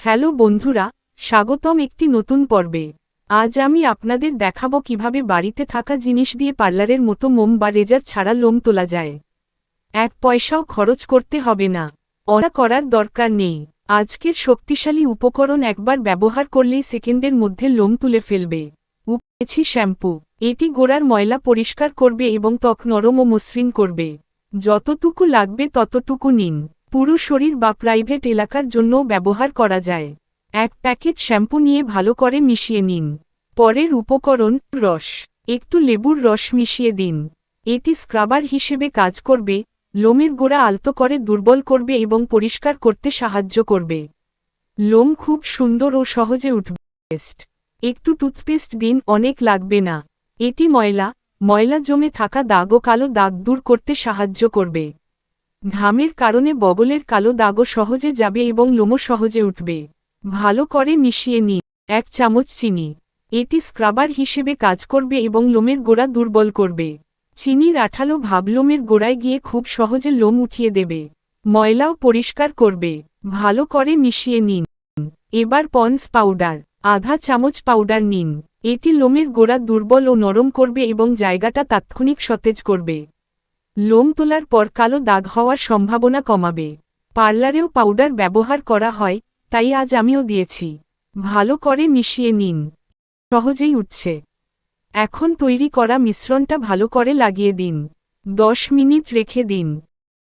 Hello বন্ধুরা, স্বাগতম একটি নতুন পর্বে। আজ আমি আপনাদের দেখাবো কিভাবে বাড়িতে থাকা জিনিস দিয়ে পার্লারের মতো মোম বা রেজার ছাড়া লোম তোলা যায়। এক পয়সাও খরচ করতে হবে না, অনা করার দরকার নেই। আজকের শক্তিশালী উপকরণ একবার ব্যবহার করলেই সেকেন্ডের মধ্যে লোম তুলে ফেলবে। উপরেছি শ্যাম্পু, এটি গোড়ার ময়লা পরিষ্কার করবে এবং ত্বক নরম ও মসৃণ করবে। যতটুকু লাগবে ততটুকু নিন। পুরো শরীর বা প্রাইভেট এলাকার জন্যও ব্যবহার করা যায়। এক প্যাকেট শ্যাম্পু নিয়ে ভালো করে মিশিয়ে নিন। পরের উপকরণ রস, একটু লেবুর রস মিশিয়ে দিন। এটি স্ক্রাবার হিসেবে কাজ করবে, লোমের গোড়া আলতো করে দুর্বল করবে এবং পরিষ্কার করতে সাহায্য করবে। লোম খুব সুন্দর ও সহজে উঠবে। পেস্ট, একটু টুথপেস্ট দিন, অনেক লাগবে না। এটি ময়লা জমে থাকা দাগ ও কালো দাগ দূর করতে সাহায্য করবে। ঘামের কারণে বগলের কালো দাগও সহজে যাবে এবং লোমও সহজে উঠবে। ভালো করে মিশিয়ে নিন। 1 চামচ চিনি, এটি স্ক্রাবার হিসেবে কাজ করবে এবং লোমের গোড়া দুর্বল করবে। চিনির আঠালো ভাব লোমের গোড়ায় গিয়ে খুব সহজে লোম উঠিয়ে দেবে, ময়লাও পরিষ্কার করবে। ভালো করে মিশিয়ে নিন। এবার পন্ডস পাউডার, আধা চামচ পাউডার নিন। এটি লোমের গোড়া দুর্বল ও নরম করবে এবং জায়গাটা তাৎক্ষণিক সতেজ করবে। লোম তোলার পর কালো দাগ হওয়ার সম্ভাবনা কমাবে। পার্লারেও পাউডার ব্যবহার করা হয়, তাই আজ আমিও দিয়েছি। ভালো করে মিশিয়ে নিন। সহজেই উঠছে। এখন তৈরি করা মিশ্রণটা ভালো করে লাগিয়ে দিন। 10 মিনিট রেখে দিন।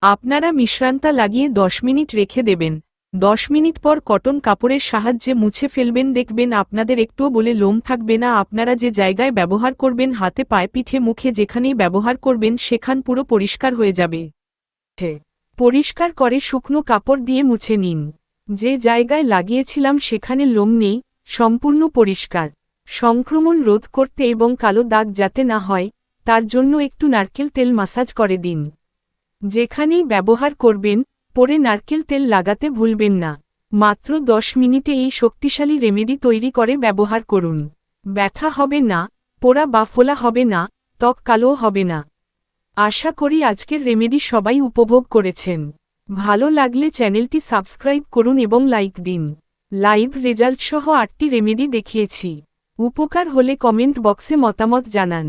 আপনারা মিশ্রণটা লাগিয়ে 10 মিনিট রেখে দেবেন। 10 মিনিট পর কটন কাপড়ের সাহায্যে মুছে ফেলবেন, দেখবেন আপনাদের একটুও বলে লোম থাকবে না। আপনারা যে জায়গায় ব্যবহার করবেন, হাতে, পায়ে, পিঠে, মুখে, যেখানেই ব্যবহার করবেন সেখান পুরো পরিষ্কার হয়ে যাবে। পরিষ্কার করে শুকনো কাপড় দিয়ে মুছে নিন। যে জায়গায় লাগিয়েছিলাম সেখানে লোম নেই, সম্পূর্ণ পরিষ্কার। সংক্রমণ রোধ করতে এবং কালো দাগ যাতে না হয়, তার জন্য একটু নারকেল তেল মাসাজ করে দিন। যেখানেই ব্যবহার করবেন, পরে নারকেল তেল লাগাতে ভুলবেন না। মাত্র 10 মিনিটে এই শক্তিশালী রেমেডি তৈরি করে ব্যবহার করুন। ব্যথা হবে না, পোড়া বা ফোলা হবে না, ত্বক কালোও হবে না। আশা করি আজকের রেমেডি সবাই উপভোগ করেছেন। ভালো লাগলে চ্যানেলটি সাবস্ক্রাইব করুন এবং লাইক দিন। লাইভ রেজাল্ট সহ 8টি রেমেডি দেখিয়েছি। উপকার হলে কমেন্ট বক্সে মতামত জানান।